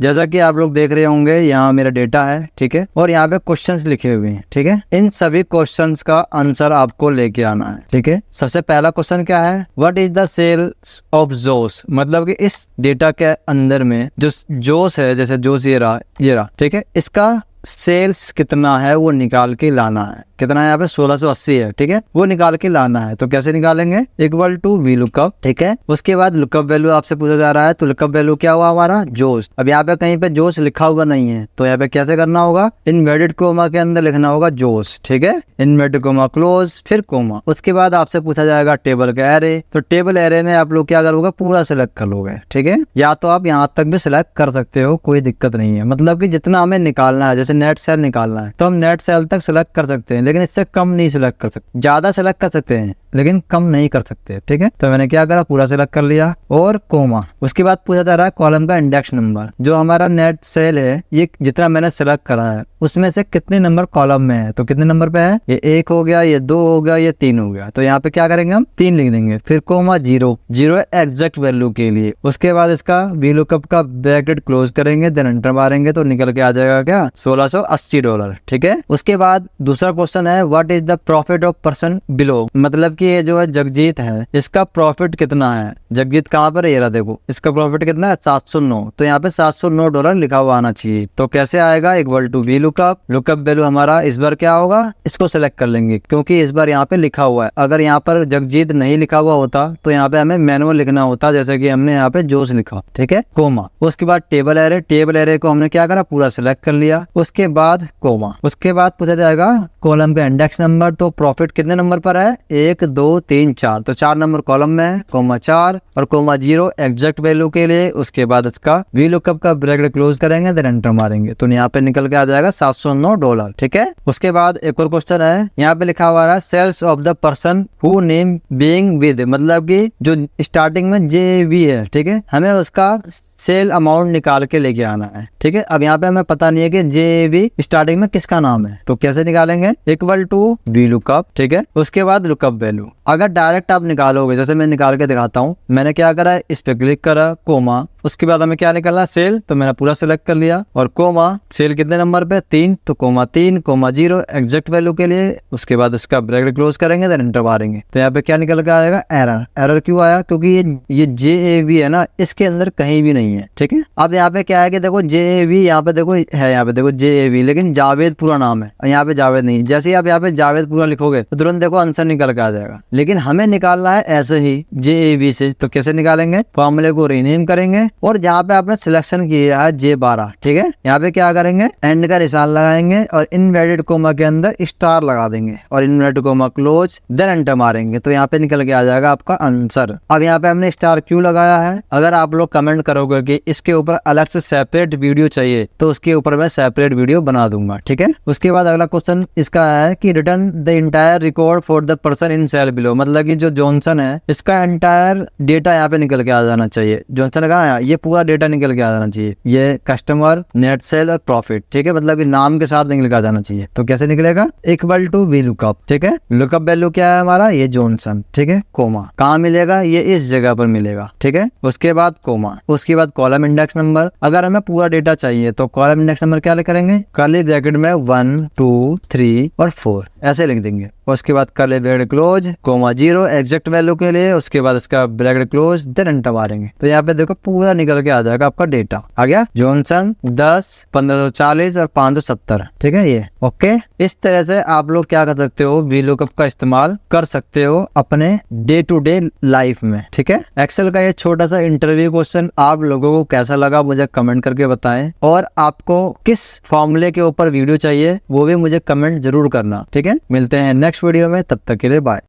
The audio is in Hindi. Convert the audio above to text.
जैसा कि आप लोग देख रहे होंगे यहाँ मेरा डेटा है, ठीक है, और यहाँ पे क्वेश्चंस लिखे हुए हैं, ठीक है। इन सभी क्वेश्चंस का आंसर आपको लेके आना है, ठीक है। सबसे पहला क्वेश्चन क्या है, what is the cells of jaws, मतलब कि इस डेटा के अंदर में जो जोस है, जैसे जोस ये रहा, ठीक है, इसका सेल्स कितना है वो निकाल के लाना है। कितना है यहाँ पे 1680 है, ठीक है, वो निकाल के लाना है। तो कैसे निकालेंगे, इक्वल टू वी लुकअप, ठीक है। उसके बाद लुकअप वैल्यू आपसे पूछा जा रहा है, तो लुकअप वैल्यू क्या हुआ हमारा, जोस। अब यहाँ पे कहीं पे जोस लिखा हुआ नहीं है, तो यहाँ पे कैसे करना होगा, इनवर्टेड कोमा के अंदर लिखना होगा जोस, ठीक है, इनवर्टेड कोमा क्लोज फिर कोमा। उसके बाद आपसे पूछा जाएगा टेबल का एरे, तो टेबल एरे में आप लोग क्या करोगे, पूरा सिलेक्ट कर लोगे, ठीक है, या तो आप यहाँ तक भी सिलेक्ट कर सकते हो, कोई दिक्कत नहीं है। मतलब कि जितना हमें निकालना है, जैसे नेट सेल निकालना है तो हम नेट सेल तक सिलेक्ट कर सकते हैं, लेकिन इससे कम नहीं सिलेक्ट कर सकते। ज्यादा सिलेक्ट कर सकते हैं लेकिन कम नहीं कर सकते, ठीक है। तो मैंने क्या करा, पूरा सिलेक्ट कर लिया और कोमा। उसके बाद पूछा जा रहा है कॉलम का इंडेक्स नंबर। जो हमारा नेट सेल है, ये जितना मैंने सिलेक्ट करा है उसमें से कितने नंबर कॉलम में है, तो कितने नंबर पे है, ये 1 हो गया, ये 2 हो गया, ये 3 हो गया। तो यहाँ पे क्या करेंगे, हम 3 लिख देंगे, फिर कोमा 0 है एग्जैक्ट वैल्यू के लिए। उसके बाद इसका वीलुकअप का ब्रैकेट क्लोज करेंगे, देन एंटर मारेंगे तो निकल के आ जाएगा क्या, $1680, ठीक है। उसके बाद दूसरा क्वेश्चन है, what is the profit of person below, मतलब कि ये जो है जगजीत है, इसका प्रॉफिट कितना है। जगजीत कहाँ पर है, ये रहा देखो, इसका प्रॉफिट कितना है 709। तो यहाँ पे $709 लिखा हुआ आना चाहिए। तो कैसे आएगा, equal to V lookup, lookup value हमारा इस बार क्या होगा, इसको सिलेक्ट कर लेंगे क्योंकि इस बार यहाँ पे लिखा हुआ है। अगर यहाँ पर जगजीत नहीं लिखा हुआ होता तो यहाँ पे हमें मैनुअल लिखना होता, जैसे कि हमने यहाँ पे जोश लिखा, ठीक है, कोमा। उसके बाद टेबल एरे, टेबल एरे को हमने क्या करा, पूरा सिलेक्ट कर लिया। उसके बाद कोमा। उसके बाद पूछा जाएगा कॉलम का इंडेक्स नंबर, तो प्रॉफिट कितने नंबर पर है, 1 2 3 4, तो 4 नंबर कॉलम में है, कोमा 4 और कोमा 0 एग्जैक्ट वैल्यू के लिए। उसके बाद इसका वी लुकअप का ब्रैकेट क्लोज करेंगे, देन एंटर मारेंगे तो यहाँ पे निकल के आ जाएगा $709, ठीक है। उसके बाद एक और क्वेश्चन है, यहाँ पे लिखा हुआ है sales of the person who name being with, मतलब कि जो स्टार्टिंग में JV है, ठीक है, हमें उसका सेल अमाउंट निकाल के लेके आना है, ठीक है। अब यहाँ पे हमें पता नहीं है कि JV स्टार्टिंग में किसका नाम है, तो कैसे निकालेंगे, इक्वल टू वी लुकअप, ठीक है। उसके बाद लुकअप वैल्यू। अगर डायरेक्ट आप निकालोगे, जैसे मैं निकाल के दिखाता हूँ, मैंने क्या करा, इस पे क्लिक करा, कोमा, उसके बाद हमें क्या निकालना, सेल, तो मैंने पूरा सिलेक्ट कर लिया, और कोमा, सेल कितने नंबर पे 3, तो कोमा 3 कोमा 0 एग्जैक्ट वैल्यू के लिए। उसके बाद इसका ब्रैकेट क्लोज करेंगे, देन एंटर मारेंगे तो यहाँ पे क्या निकल के आएगा, एरर। एरर क्यों आया, क्योंकि ये JAV है ना, इसके अंदर कहीं भी नहीं है, ठीक है। अब यहाँ पे क्या है कि देखो JAV, यहाँ पे देखो है, यहाँ पे देखो JAV, लेकिन जावेद पूरा नाम है और यहाँ पे जावेद नहीं। जैसे ही आप यहाँ पे जावेद पूरा लिखोगे तो तुरंत देखो आंसर निकल के आ जाएगा, लेकिन हमें निकालना है ऐसे ही JAV से। तो कैसे निकालेंगे, फॉर्मूले को रीनेम करेंगे और जहाँ पे आपने सिलेक्शन किया है J12, ठीक है, यहाँ पे क्या करेंगे, एंड का निशान लगाएंगे और इनवर्टेड कोमा के अंदर स्टार लगा देंगे और inverted comma close, then enter मारेंगे तो यहाँ पे निकल के आ जाएगा आपका आंसर। अब यहाँ पे हमने स्टार क्यों लगाया है, अगर आप लोग कमेंट करोगे कि इसके ऊपर अलग से सेपरेट वीडियो चाहिए तो उसके ऊपर मैं सेपरेट वीडियो बना दूंगा, ठीक है। उसके बाद अगला क्वेश्चन इसका है कि return the entire record for the person in cell below, मतलब कि जो जॉनसन है इसका एंटायर डेटा यहाँ पे निकल के आ जाना चाहिए। जॉनसन का ये पूरा डेटा निकल के आ जाना चाहिए, ये कस्टमर, नेट सेल और प्रॉफिट, ठीक है, मतलब कि नाम के साथ निकल के आ जाना चाहिए। तो कैसे निकलेगा, इक्वल टू वी लुकअप, ठीक है। लुकअप वैल्यू क्या है हमारा, ये जॉनसन, ठीक है, कोमा। कहाँ मिलेगा, ये इस जगह पर मिलेगा, ठीक है। उसके बाद कोमा। उसके बाद कॉलम इंडेक्स नंबर। अगर हमें पूरा डेटा चाहिए तो कॉलम इंडेक्स नंबर क्या करेंगे, कर्ली ब्रैकेट में 1 2 3 और 4 ऐसे लिख देंगे। उसके बाद curly bracket close, comma 0 exact value के लिए। उसके बाद इसका ब्रैकेट क्लोज, देन एंटर मारेंगे तो यहाँ पे देखो पूरा निकल के आ जाएगा आपका डेटा आ गया, जॉनसन 10 1540 और 570, ठीक है, ये ओके। इस तरह से आप लोग क्या कर सकते हो, वी लुकअप का इस्तेमाल कर सकते हो अपने डे टू डे लाइफ में, ठीक है। एक्सेल का ये छोटा सा इंटरव्यू क्वेश्चन आप लोगों को कैसा लगा मुझे कमेंट करके बताएं, और आपको किस फॉर्मूले के ऊपर वीडियो चाहिए वो भी मुझे कमेंट जरूर करना, ठीक है। मिलते हैं नेक्स्ट वीडियो में, तब तक के लिए बाय।